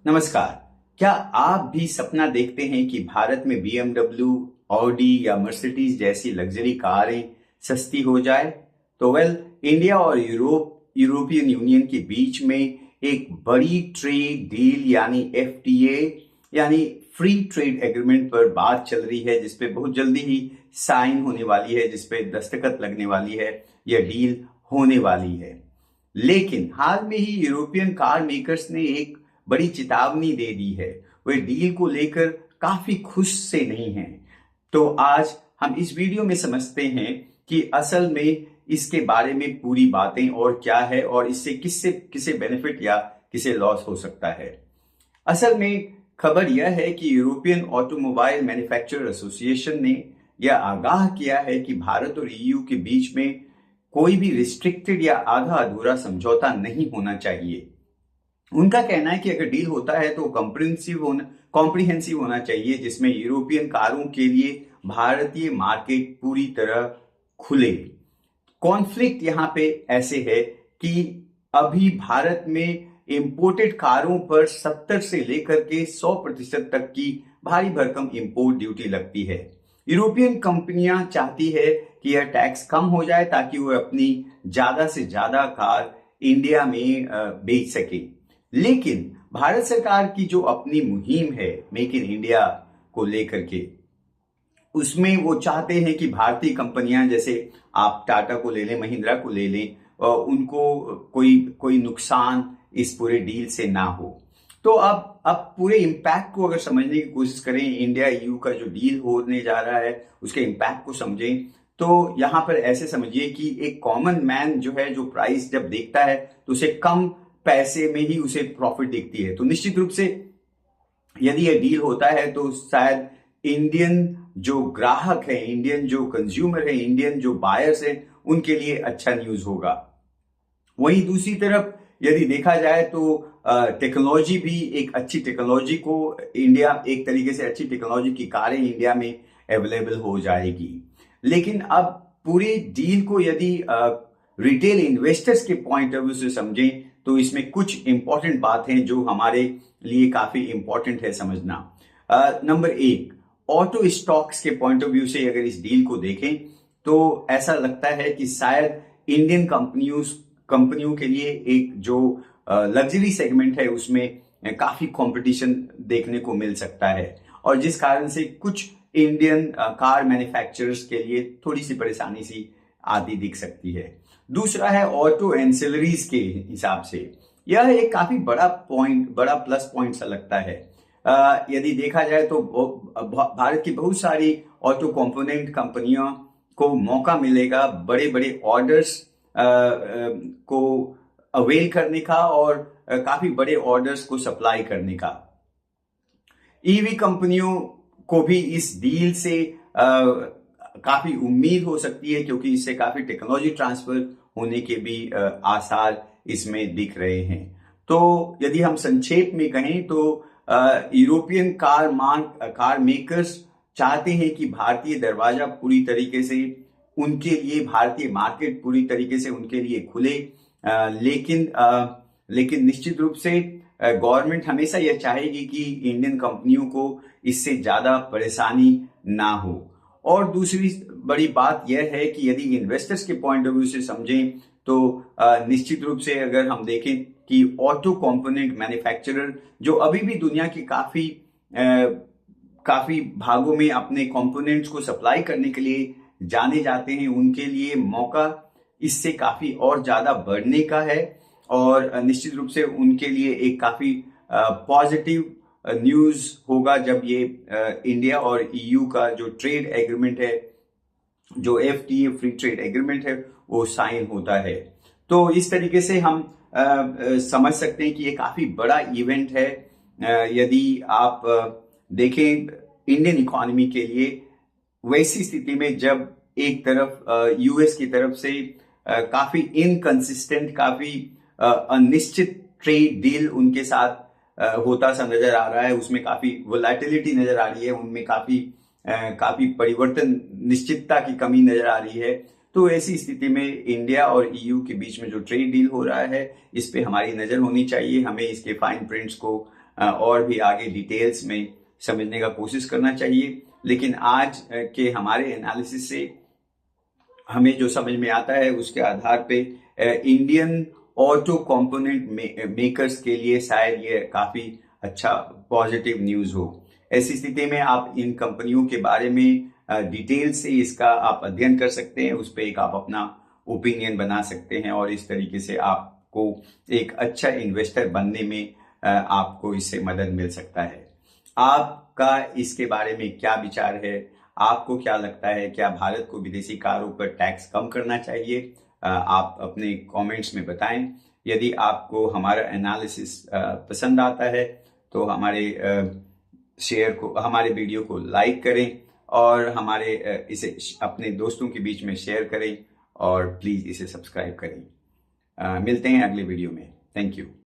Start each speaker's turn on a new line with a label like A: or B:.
A: नमस्कार। क्या आप भी सपना देखते हैं कि भारत में BMW, ऑडी या मर्सिडीज जैसी लग्जरी कारें सस्ती हो जाए? तो इंडिया और यूरोपियन यूनियन के बीच में एक बड़ी ट्रेड डील यानी FTA यानी फ्री ट्रेड एग्रीमेंट पर बात चल रही है, जिसपे बहुत जल्दी ही साइन होने वाली है, जिसपे दस्तखत लगने वाली है, यह डील होने वाली है। लेकिन हाल में ही यूरोपियन कार मेकर्स ने एक बड़ी चेतावनी दे दी है। वे डील को लेकर काफी खुश से नहीं हैं। तो आज हम इस वीडियो में समझते हैं कि असल में इसके बारे में पूरी बातें और क्या है और इससे किससे किसे बेनिफिट या किसे लॉस हो सकता है। असल में खबर यह है कि यूरोपियन ऑटोमोबाइल मैन्युफैक्चरर एसोसिएशन ने यह आगाह किया है कि भारत और EU के बीच में कोई भी रिस्ट्रिक्टेड या आधा अधूरा समझौता नहीं होना चाहिए। उनका कहना है कि अगर डील होता है तो कॉम्प्रिहेंसिव होना चाहिए, जिसमें यूरोपियन कारों के लिए भारतीय मार्केट पूरी तरह खुले। कॉन्फ्लिक्ट यहाँ पे ऐसे है कि अभी भारत में इंपोर्टेड कारों पर 70 से लेकर के 100% तक की भारी भरकम इंपोर्ट ड्यूटी लगती है। यूरोपियन कंपनियां चाहती है कि यह टैक्स कम हो जाए ताकि वो अपनी ज्यादा से ज्यादा कार इंडिया में बेच सके। लेकिन भारत सरकार की जो अपनी मुहिम है मेक इन इंडिया को लेकर के, उसमें वो चाहते हैं कि भारतीय कंपनियां, जैसे आप टाटा को ले लें, महिंद्रा को ले लें, उनको कोई नुकसान इस पूरे डील से ना हो। तो अब पूरे इम्पैक्ट को अगर समझने की कोशिश करें, इंडिया EU का जो डील होने जा रहा है उसके इम्पैक्ट को समझें, तो यहाँ पर ऐसे समझिए कि एक कॉमन मैन जो है, जो प्राइस जब देखता है तो उसे कम पैसे में ही उसे प्रॉफिट दिखती है। तो निश्चित रूप से यदि यह डील होता है तो शायद इंडियन जो ग्राहक है, इंडियन जो कंज्यूमर है, इंडियन जो बायर्स है, उनके लिए अच्छा न्यूज होगा। वहीं दूसरी तरफ यदि देखा जाए तो टेक्नोलॉजी भी एक अच्छी टेक्नोलॉजी को इंडिया, एक तरीके से अच्छी टेक्नोलॉजी की कारें इंडिया में अवेलेबल हो जाएगी। लेकिन अब पूरी डील को यदि रिटेल इन्वेस्टर्स के पॉइंट ऑफ व्यू से समझें तो इसमें कुछ इंपॉर्टेंट बातें जो हमारे लिए काफी इंपॉर्टेंट है समझना। नंबर 1, ऑटो स्टॉक्स के पॉइंट ऑफ व्यू से अगर इस डील को देखें तो ऐसा लगता है कि शायद इंडियन कंपनियों के लिए एक जो लग्जरी सेगमेंट है उसमें काफी कंपटीशन देखने को मिल सकता है, और जिस कारण से कुछ इंडियन कार मैन्युफैक्चरर्स के लिए थोड़ी सी परेशानी सी आती दिख सकती है। दूसरा है ऑटो एंसिलरीज के हिसाब से यह एक काफी बड़ा प्लस पॉइंट सा लगता है। यदि देखा जाए तो भारत की बहुत सारी ऑटो कंपोनेंट कंपनियों को मौका मिलेगा बड़े बड़े ऑर्डर्स को अवेल करने का और काफी बड़े ऑर्डर्स को सप्लाई करने का। EV कंपनियों को भी इस डील से काफी उम्मीद हो सकती है, क्योंकि इससे काफी टेक्नोलॉजी ट्रांसफर होने के भी आसार इसमें दिख रहे हैं। तो यदि हम संक्षेप में कहें तो यूरोपियन कार मेकर्स चाहते हैं कि भारतीय दरवाजा पूरी तरीके से उनके लिए, भारतीय मार्केट पूरी तरीके से उनके लिए खुले। लेकिन निश्चित रूप से गवर्नमेंट हमेशा यह चाहेगी कि इंडियन कंपनियों को इससे ज्यादा परेशानी ना हो। और दूसरी बड़ी बात यह है कि यदि इन्वेस्टर्स के पॉइंट ऑफ व्यू से समझें तो निश्चित रूप से अगर हम देखें कि ऑटो कंपोनेंट मैन्युफैक्चरर जो अभी भी दुनिया की काफी भागों में अपने कंपोनेंट्स को सप्लाई करने के लिए जाने जाते हैं, उनके लिए मौका इससे काफी और ज्यादा बढ़ने का है। और निश्चित रूप से उनके लिए एक काफी पॉजिटिव न्यूज होगा जब ये इंडिया और EU का जो ट्रेड एग्रीमेंट है, जो FTA फ्री ट्रेड एग्रीमेंट है, वो साइन होता है। तो इस तरीके से हम समझ सकते हैं कि ये काफी बड़ा इवेंट है। यदि आप देखें इंडियन इकोनॉमी के लिए, वैसी स्थिति में जब एक तरफ US की तरफ से काफी इनकंसिस्टेंट, काफी अनिश्चित ट्रेड डील उनके साथ होता सा नजर आ रहा है, उसमें काफी वोलेटिलिटी नजर आ रही है, उनमें काफी परिवर्तन, निश्चितता की कमी नजर आ रही है। तो ऐसी स्थिति में इंडिया और EU के बीच में जो ट्रेड डील हो रहा है, इस पे हमारी नजर होनी चाहिए। हमें इसके फाइन प्रिंट्स को और भी आगे डिटेल्स में समझने का कोशिश करना चाहिए। लेकिन आज के हमारे एनालिसिस से हमें जो समझ में आता है उसके आधार पे इंडियन ऑटो कंपोनेंट मेकर्स के लिए शायद ये काफी अच्छा पॉजिटिव न्यूज हो। ऐसी स्थिति में आप इन कंपनियों के बारे में डिटेल से इसका आप अध्ययन कर सकते हैं, उस पर एक आप अपना ओपिनियन बना सकते हैं और इस तरीके से आपको एक अच्छा इन्वेस्टर बनने में आपको इससे मदद मिल सकता है। आपका इसके बारे में क्या विचार है? आपको क्या लगता है, क्या भारत को विदेशी कारों पर टैक्स कम करना चाहिए? आप अपने कमेंट्स में बताएं। यदि आपको हमारा एनालिसिस पसंद आता है तो हमारे वीडियो को लाइक करें और इसे अपने दोस्तों के बीच में शेयर करें और प्लीज इसे सब्सक्राइब करें। मिलते हैं अगले वीडियो में। Thank you.